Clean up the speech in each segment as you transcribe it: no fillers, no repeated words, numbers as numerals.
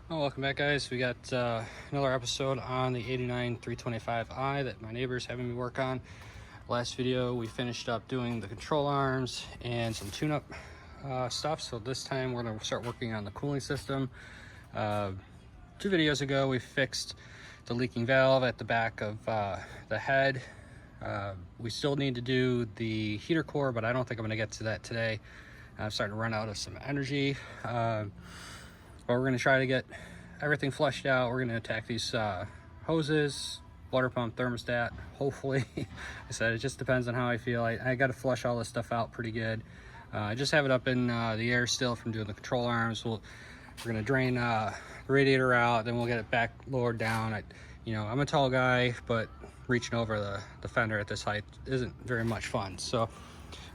Well, welcome back, guys. We got another episode on the 89 325i that my neighbor's having me work on. Last video we finished up doing the control arms and some tune-up stuff, so this time we're going to start working on the cooling system. 2 videos ago we fixed the leaking valve at the back of the head. We still need to do the heater core, but I don't think I'm going to get to that today. I'm starting to run out of some energy. But we're going to try to get everything flushed out. We're going to attack these hoses, water pump, thermostat, hopefully. I said it just depends on how I feel. I got to flush all this stuff out pretty good. I just have it up in the air still from doing the control arms. We're going to drain the radiator out, then we'll get it back lowered down. I'm a tall guy, but reaching over the fender at this height isn't very much fun. So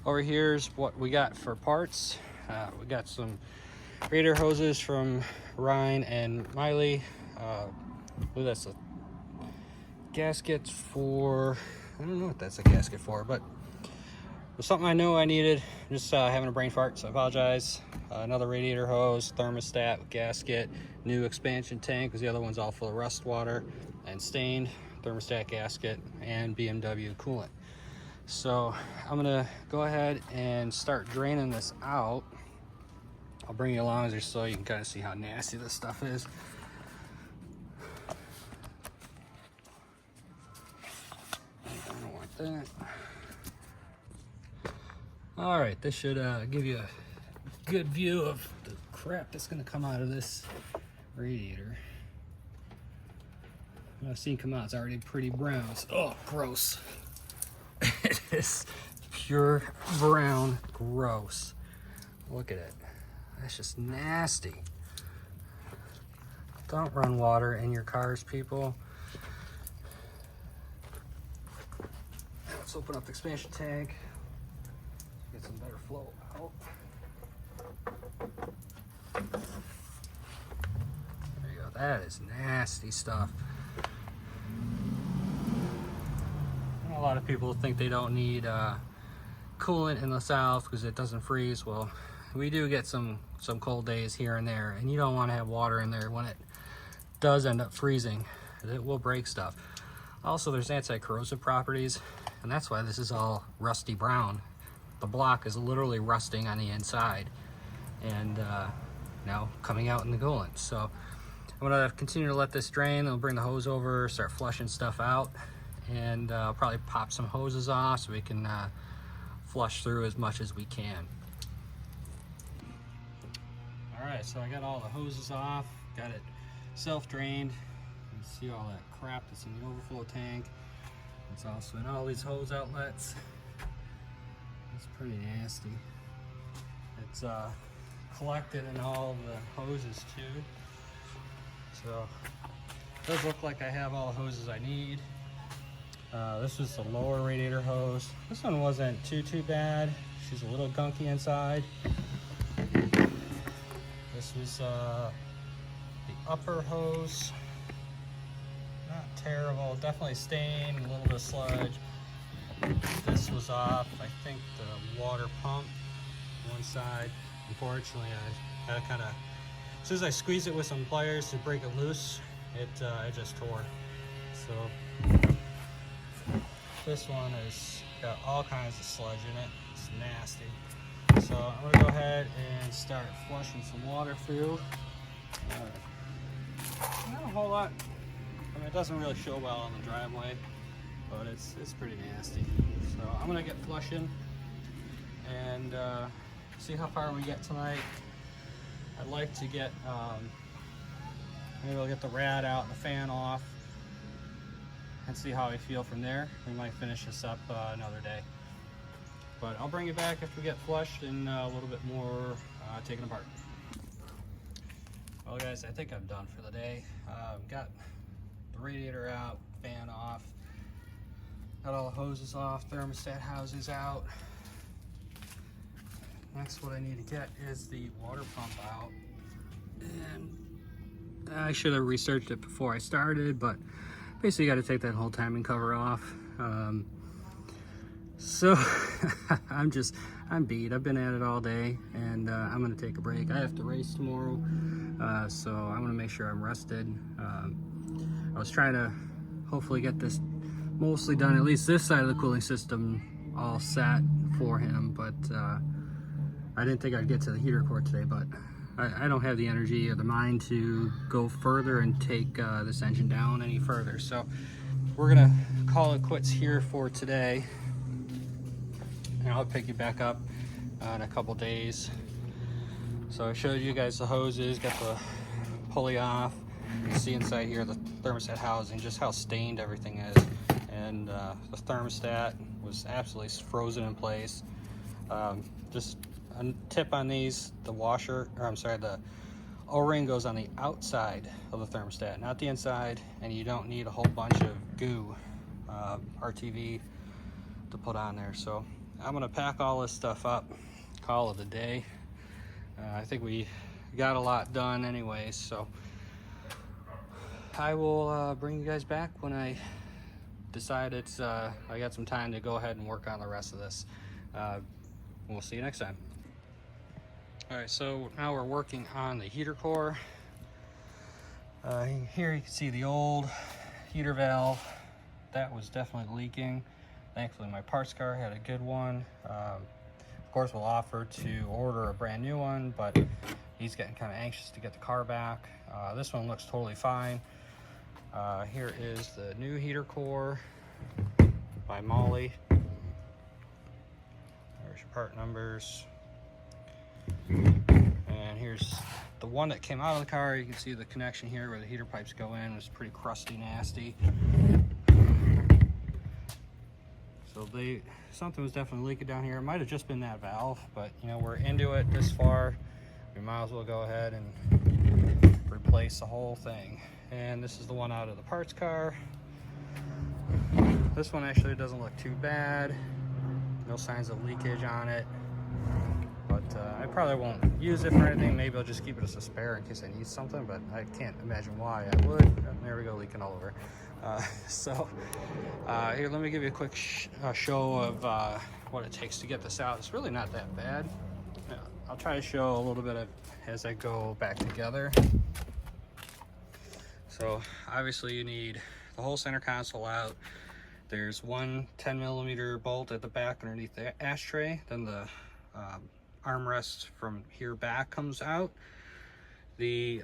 over here's what we got for parts. We got some radiator hoses from Ryan and Miley. That's a gasket for, I don't know what that's a gasket for, but it was something I know I needed. Just having a brain fart, so I apologize. Another radiator hose, thermostat with gasket, new expansion tank because the other one's all full of rust water and stained, thermostat gasket, and BMW coolant. So I'm gonna go ahead and start draining this out. I'll bring you along just so you can kind of see how nasty this stuff is. I don't want that. All right, this should give you a good view of the crap that's going to come out of this radiator. What I've seen come out, it's already pretty brown. Oh, gross. It is pure brown gross. Look at it. That's just nasty. Don't run water in your cars, people. Let's open up the expansion tank. Get some better flow out. There you go. That is nasty stuff. A lot of people think they don't need coolant in the south because it doesn't freeze. Well, we do get some cold days here and there, and you don't want to have water in there when it does end up freezing. It will break stuff. Also, there's anti-corrosive properties, and that's why this is all rusty brown. The block is literally rusting on the inside and now coming out in the coolant. So I'm going to continue to let this drain. I'll bring the hose over, start flushing stuff out, and I'll probably pop some hoses off so we can flush through as much as we can. Alright, so I got all the hoses off, got it self-drained. You can see all that crap that's in the overflow tank. It's also in all these hose outlets. It's pretty nasty. It's collected in all the hoses too. So it does look like I have all the hoses I need. This was the lower radiator hose. This one wasn't too bad. She's a little gunky inside. This was the upper hose. Not terrible, definitely stained, a little bit of sludge. This was off, I think, the water pump one side. Unfortunately, I had to kind of, as soon as I squeezed it with some pliers to break it loose, it just tore. So this one has got all kinds of sludge in it. It's nasty. So I'm going to go ahead and start flushing some water through. Not a whole lot. I mean, it doesn't really show well on the driveway, but it's pretty nasty. So I'm going to get flushing and see how far we get tonight. I'd like to get, maybe I'll get the rad out and the fan off and see how I feel from there. We might finish this up another day. But I'll bring you back after we get flushed and a little bit more taken apart. Well guys, I think I'm done for the day. Got the radiator out, fan off, got all the hoses off, thermostat houses out. Next, what I need to get is the water pump out. And I should have researched it before I started, but basically got to take that whole timing cover off. So I'm beat. I've been at it all day, and I'm gonna take a break. I have to race tomorrow, this, so I want to make sure I'm rested. I was trying to hopefully get this mostly done, at least this side of the cooling system all set for him, but I didn't think I'd get to the heater core today, but I don't have the energy or the mind to go further and take this engine down any further. So we're gonna call it quits here for today, and I'll pick you back up in a couple days. So I showed you guys the hoses, got the pulley off. You can see inside here the thermostat housing, just how stained everything is. And the thermostat was absolutely frozen in place. Just a tip on these, the washer, or I'm sorry, the O-ring goes on the outside of the thermostat, not the inside, and you don't need a whole bunch of goo, RTV, to put on there. So I'm gonna pack all this stuff up, call it a day. I think we got a lot done anyways, so I will bring you guys back when I decide I got some time to go ahead and work on the rest of this. We'll see you next time. All right, so now we're working on the heater core. Here you can see the old heater valve. That was definitely leaking. Thankfully my parts car had a good one. Of course we'll offer to order a brand new one, but he's getting kind of anxious to get the car back. This one looks totally fine. Here is the new heater core by Molly. There's your part numbers. And here's the one that came out of the car. You can see the connection here where the heater pipes go in. It's pretty crusty, nasty. So something was definitely leaking down here. It might have just been that valve, but you know, we're into it this far. We might as well go ahead and replace the whole thing. And this is the one out of the parts car. This one actually doesn't look too bad. No signs of leakage on it. But I probably won't use it for anything. Maybe I'll just keep it as a spare in case I need something, but I can't imagine why I would. There we go, leaking all over. Here, let me give you a quick show of what it takes to get this out. It's really not that bad. I'll try to show a little bit of as I go back together. So obviously you need the whole center console out. There's one 10mm bolt at the back underneath the ashtray. Then the armrest from here back comes out. The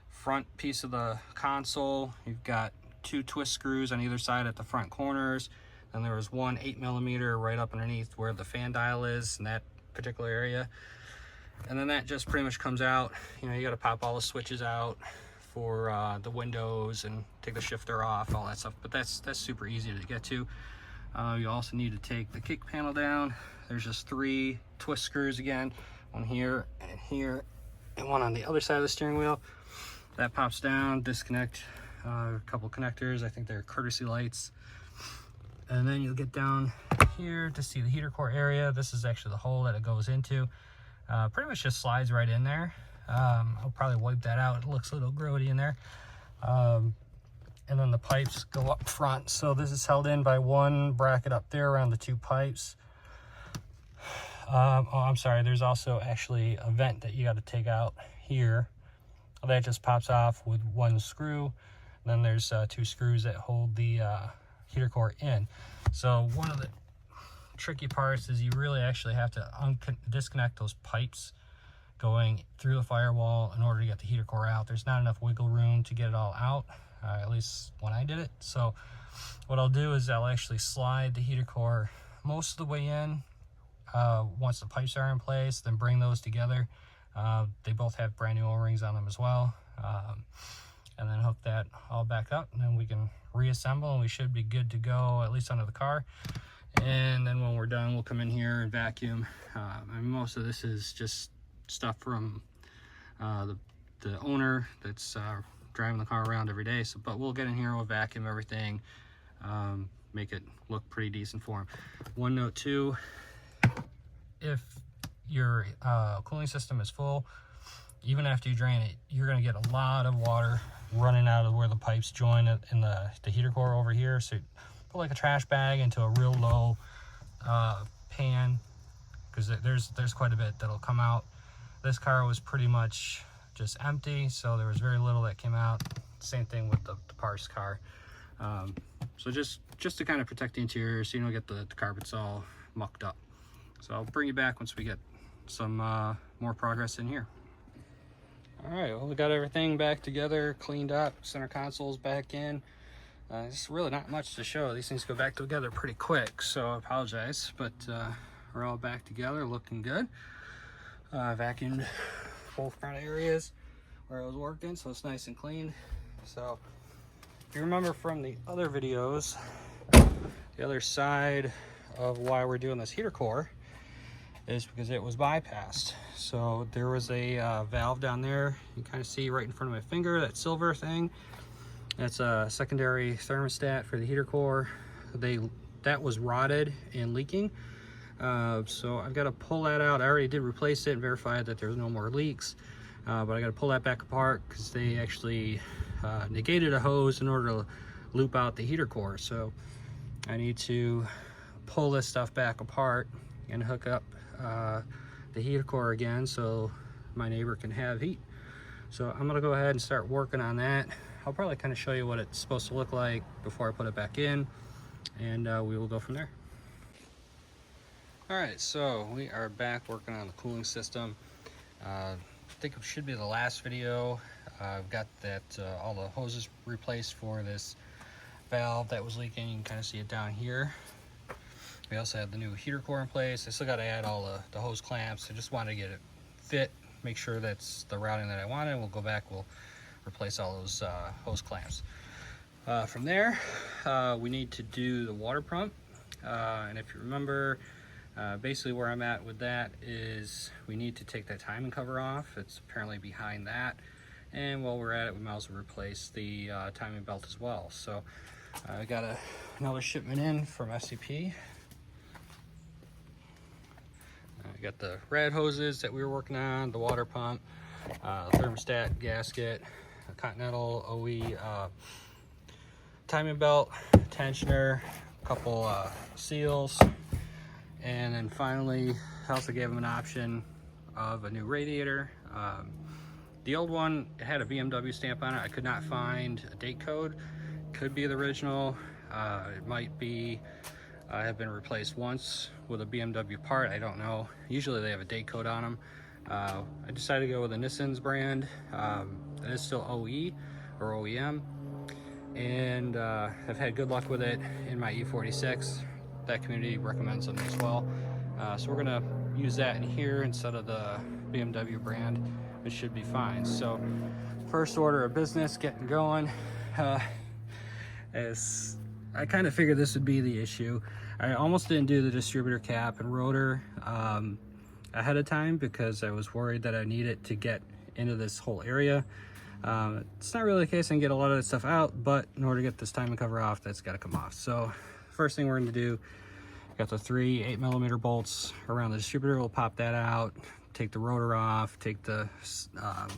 front piece of the console, you've got 2 twist screws on either side at the front corners. Then there was one 8mm right up underneath where the fan dial is in that particular area. And then that just pretty much comes out. You know, you got to pop all the switches out for the windows and take the shifter off, all that stuff. But that's super easy to get to. You also need to take the kick panel down. There's just 3 twist screws again, one here, and one on the other side of the steering wheel. That pops down, disconnect a couple connectors. I think they're courtesy lights. And then you'll get down here to see the heater core area. This is actually the hole that it goes into. Pretty much just slides right in there. I'll probably wipe that out. It looks a little grody in there. And then the pipes go up front. So this is held in by one bracket up there around the 2 pipes. Oh, I'm sorry. There's also actually a vent that you got to take out here. That just pops off with 1 screw. Then there's 2 screws that hold the heater core in. So one of the tricky parts is you really actually have to disconnect those pipes going through the firewall in order to get the heater core out. There's not enough wiggle room to get it all out, at least when I did it. So what I'll do is I'll actually slide the heater core most of the way in once the pipes are in place, then bring those together. They both have brand new O-rings on them as well. And then hook that all back up, and then we can reassemble and we should be good to go, at least under the car. And then when we're done, we'll come in here and vacuum. And most of this is just stuff from the owner that's driving the car around every day. So, but we'll get in here, we'll vacuum everything, make it look pretty decent for him. One note too, if your cooling system is full, even after you drain it, you're going to get a lot of water running out of where the pipes join in the heater core over here. So put like a trash bag into a real low pan, because there's quite a bit that'll come out. This car was pretty much just empty, so there was very little that came out. Same thing with the parts car. So just to kind of protect the interior so you don't get the carpets all mucked up. So I'll bring you back once we get some more progress in here. All right, well, we got everything back together, cleaned up, center console's back in. There's really not much to show. These things go back together pretty quick, so I apologize, but we're all back together, looking good. Vacuumed both front areas where I was working, so it's nice and clean. So if you remember from the other videos, the other side of why we're doing this heater core is because it was bypassed. So there was a valve down there. You kind of see right in front of my finger, that silver thing. That's a secondary thermostat for the heater core. That was rotted and leaking. So I've got to pull that out. I already did replace it and verify that there's no more leaks. But I got to pull that back apart because they actually negated a hose in order to loop out the heater core. So I need to pull this stuff back apart and hook up the heater core again so my neighbor can have heat. So I'm gonna go ahead and start working on that. I'll probably kind of show you what it's supposed to look like before I put it back in, and we will go from there. All right, so we are back working on the cooling system. I think it should be the last video. I've got that all the hoses replaced for this valve that was leaking. You can kind of see it down here. We also have the new heater core in place. I still got to add all the hose clamps. I just wanted to get it fit, make sure that's the routing that I wanted. We'll go back, we'll replace all those hose clamps. From there, we need to do the water pump. And if you remember, basically where I'm at with that is we need to take that timing cover off. It's apparently behind that. And while we're at it, we might as well replace the timing belt as well. So I got another shipment in from SCP. I got the rad hoses that we were working on, the water pump, thermostat, gasket, a Continental OE timing belt, tensioner, a couple seals, and then finally I also gave them an option of a new radiator. The old one, it had a BMW stamp on it. I could not find a date code. Could be the original. It might be have been replaced once with a BMW part. I don't know. Usually they have a date code on them. I decided to go with a Nissan's brand. It is still OE or OEM, and I've had good luck with it in my E46. That community recommends them as well. So we're gonna use that in here instead of the BMW brand. It should be fine. So first order of business, getting going. As I kind of figured this would be the issue. I almost didn't do the distributor cap and rotor ahead of time because I was worried that I need it to get into this whole area. It's not really the case. I can get a lot of that stuff out, but in order to get this timing cover off, that's got to come off. So first thing we're going to do, got the 3 8mm bolts around the distributor. We'll pop that out, take the rotor off, take the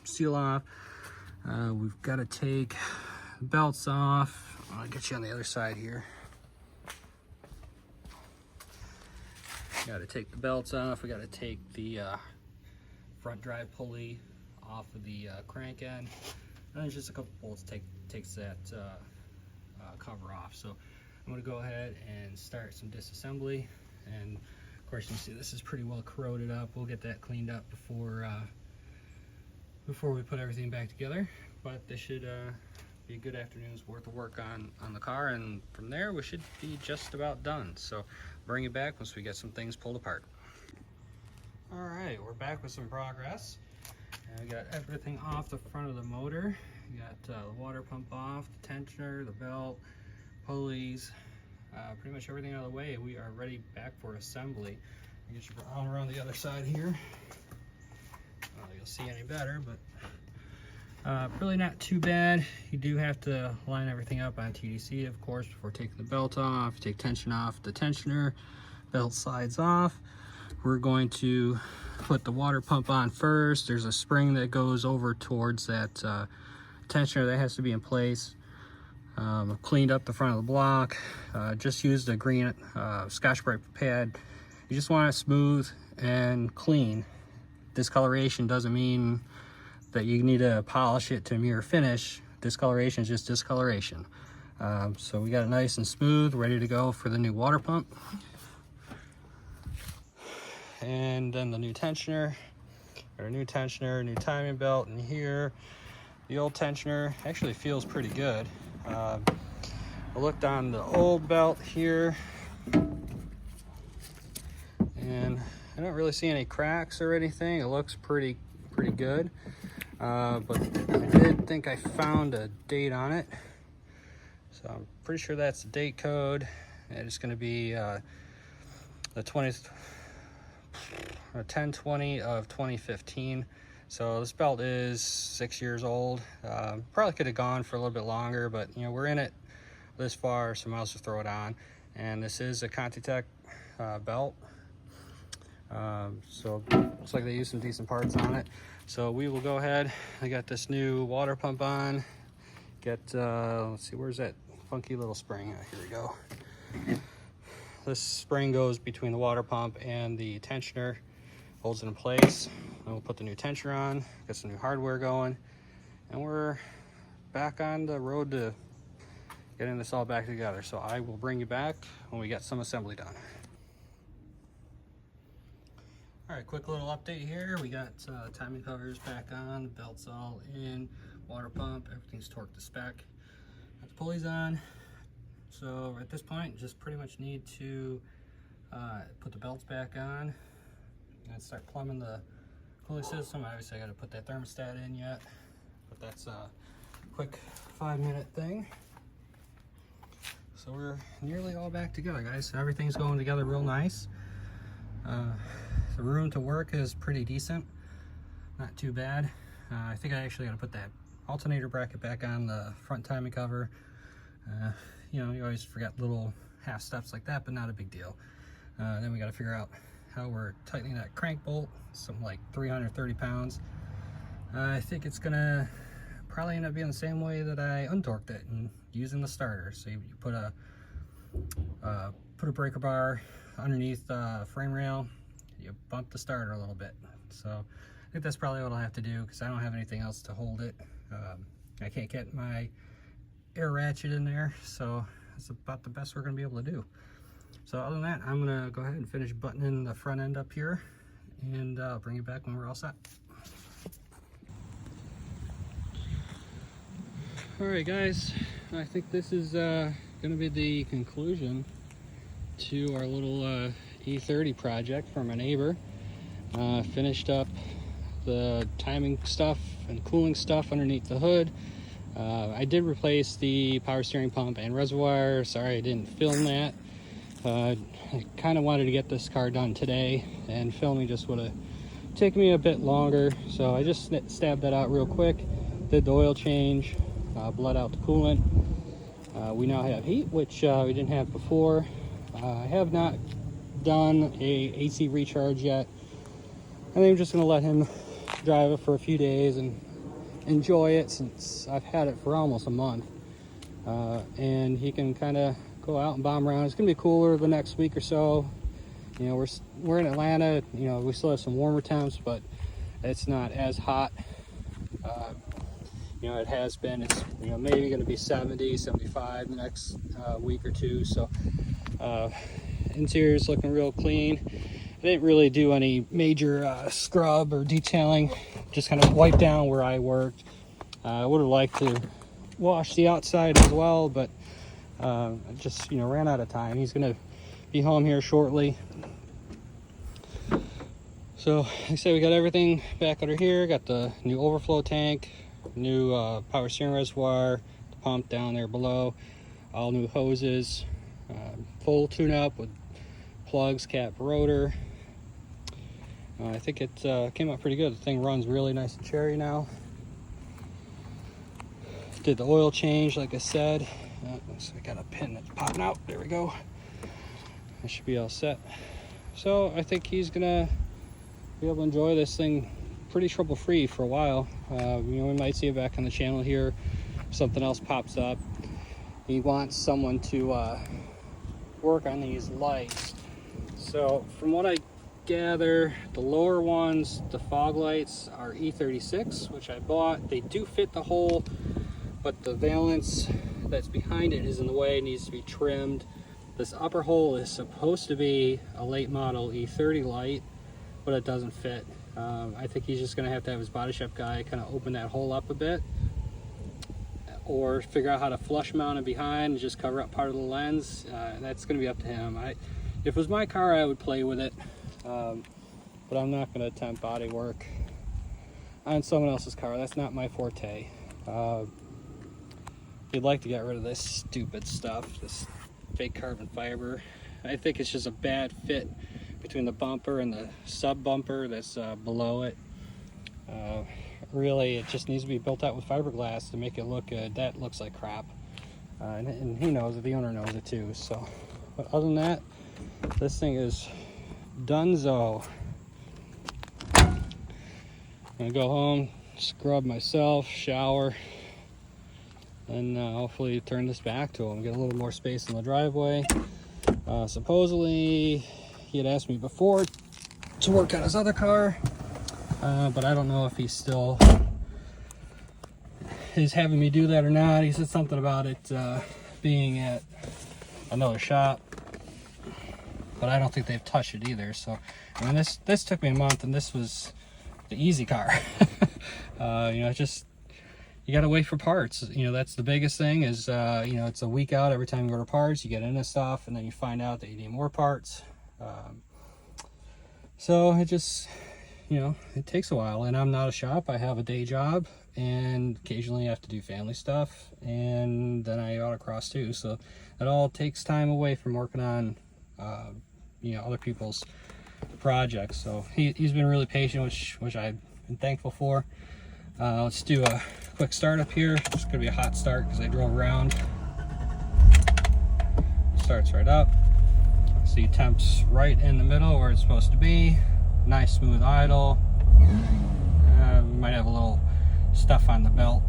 seal off. We've got to take the belts off. I'll get you on the other side here. Got to take the belts off. We got to take the front drive pulley off of the crank end. And there's just a couple bolts takes that cover off. So I'm going to go ahead and start some disassembly. And of course, you can see this is pretty well corroded up. We'll get that cleaned up before we put everything back together. But this should be a good afternoon's worth of work on the car, and from there we should be just about done. So bring it back once we get some things pulled apart. All right, we're back with some progress. We got everything off the front of the motor. We got the water pump off, the tensioner, the belt, pulleys, pretty much everything out of the way. We are ready back for assembly. I guess you're on around the other side here. You'll see any better, but really not too bad. You do have to line everything up on TDC, of course, before taking the belt off. Take tension off the tensioner, belt slides off. We're going to put the water pump on first. There's a spring that goes over towards that tensioner that has to be in place. Cleaned up the front of the block. Just used a green Scotch-Brite pad. You just want it smooth and clean. discoloration doesn't mean that you need to polish it to a mirror finish. Discoloration is just discoloration. So we got it nice and smooth, ready to go for the new water pump. And then the new tensioner, or new tensioner, new timing belt in here. The old tensioner actually feels pretty good. I looked on the old belt here, and I don't really see any cracks or anything. It looks pretty good. But I did think I found a date on it, so I'm pretty sure that's the date code. And it's going to be the 10/20 of 2015. So this belt is 6 years old. Probably could have gone for a little bit longer, but you know, we're in it this far, so I might as well throw it on. And this is a Contitech belt. So looks like they used some decent parts on it. So we will go ahead. I got this new water pump on. Get let's see, where's that funky little spring? Here we go. This spring goes between the water pump and the tensioner, holds it in place. And we'll put the new tensioner on, get some new hardware going, and we're back on the road to getting this all back together. So I will bring you back when we get some assembly done. All right, quick little update here. We got timing covers back on, the belt's all in, water pump, everything's torqued to spec. Got the pulleys on. So at this point, just pretty much need to put the belts back on and start plumbing the cooling system. Obviously I got to put that thermostat in yet, but that's a quick 5-minute thing. So we're nearly all back together, guys. So everything's going together real nice. The room to work is pretty decent, not too bad. I think I actually got to put that alternator bracket back on the front timing cover. You know, you always forget little half steps like that, but not a big deal. Then we got to figure out how we're tightening that crank bolt, something like 330 pounds. I think it's gonna probably end up being the same way that I untorqued it and using the starter. So you put a breaker bar underneath the frame rail, you bump the starter a little bit. So I think that's probably what I'll have to do, because I don't have anything else to hold it. I can't get my air ratchet in there, so that's about the best we're going to be able to do. So other than that, I'm going to go ahead and finish buttoning the front end up here, and I'll bring you back when we're all set. Alright guys, I think this is going to be the conclusion to our little E30 project for my neighbor. Finished up the timing stuff and cooling stuff underneath the hood. I did replace the power steering pump and reservoir. Sorry I didn't film that. I kind of wanted to get this car done today, and filming just would have taken me a bit longer. So I just stabbed that out real quick, did the oil change, bled out the coolant. We now have heat, which we didn't have before. I have not done a AC recharge yet. I think I'm just going to let him drive it for a few days and enjoy it, since I've had it for almost a month. And he can kind of go out and bomb around. It's going to be cooler the next week or so. You know, we're in Atlanta. You know, we still have some warmer temps, but it's not as hot. You know, it has been. It's, you know, maybe going to be 70, 75 the next week or two. So interior's looking real clean. I didn't really do any major scrub or detailing, just kind of wipe down where I worked. I would have liked to wash the outside as well, but I just, you know, ran out of time. He's gonna be home here shortly. So like I said, we got everything back under here. Got the new overflow tank, new power steering reservoir, the pump down there below, all new hoses, full tune-up with plugs, cap, rotor. I think it came out pretty good. The thing runs really nice and cherry now. Did the oil change, like I said. So I got a pin that's popping out. There we go. I should be all set. So I think he's gonna be able to enjoy this thing pretty trouble-free for a while. You know, we might see it back on the channel here if something else pops up. He wants someone to work on these lights. So from what I gather, the lower ones, the fog lights are E36, which I bought. They do fit the hole, but the valance that's behind it is in the way. It needs to be trimmed. This upper hole is supposed to be a late model E30 light, but it doesn't fit. I think he's just going to have his body shop guy kind of open that hole up a bit, or figure out how to flush mount it behind and just cover up part of the lens. That's going to be up to him. If it was my car, I would play with it, but I'm not going to attempt body work on someone else's car. That's not my forte. You'd like to get rid of this stupid stuff, this fake carbon fiber. I think it's just a bad fit between the bumper and the sub bumper that's below it. Really, it just needs to be built out with fiberglass to make it look good. That looks like crap, and he knows it, the owner knows it too. So, but other than that, this thing is donezo. I'm gonna go home, scrub myself, shower, and hopefully turn this back to him, get a little more space in the driveway. Supposedly he had asked me before to work on his other car, but I don't know if he still is having me do that or not. He said something about it being at another shop, but I don't think they've touched it either. So I mean, this took me a month, and this was the easy car. You know, just, you gotta wait for parts. You know, that's the biggest thing is, you know, it's a week out every time you order parts. You get into stuff, and then you find out that you need more parts. So it just, you know, it takes a while. And I'm not a shop. I have a day job, and occasionally I have to do family stuff, and then I autocross too. So it all takes time away from working on, you know, other people's projects. So he's been really patient, which I've been thankful for. Let's do a quick start up here. It's gonna be a hot start because I drove around. Starts right up. See, temps right in the middle where it's supposed to be. Nice smooth idle. Might have a little stuff on the belt.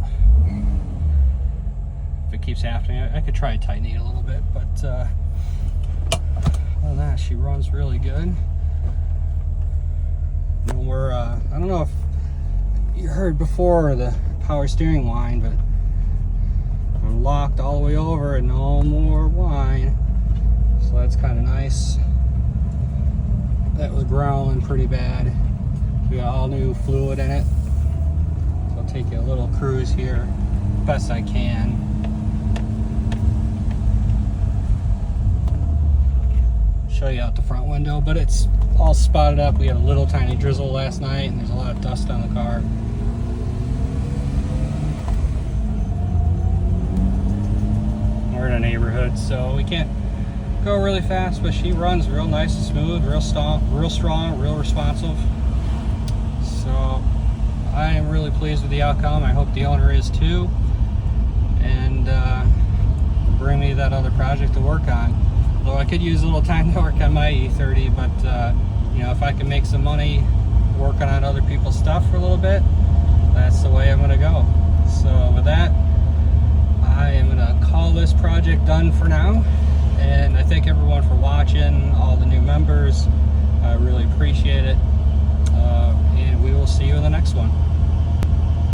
If it keeps happening, I could try tightening it a little bit, but other than that, she runs really good. And we're, I don't know if you heard before the power steering whine, but I'm locked all the way over and no more whine. So that's kind of nice. That was growling pretty bad. We got all new fluid in it. So I'll take you a little cruise here, best I can. Show you out the front window, but it's all spotted up. We had a little tiny drizzle last night, and there's a lot of dust on the car. We're in a neighborhood, so we can't go really fast, but she runs real nice and smooth, real strong, real responsive. So I am really pleased with the outcome. I hope the owner is too, and bring me that other project to work on. Although I could use a little time to work on my E30, but you know, if I can make some money working on other people's stuff for a little bit, that's the way I'm gonna go. So with that, I am gonna call this project done for now, and I thank everyone for watching, all the new members. I really appreciate it, and we will see you in the next one.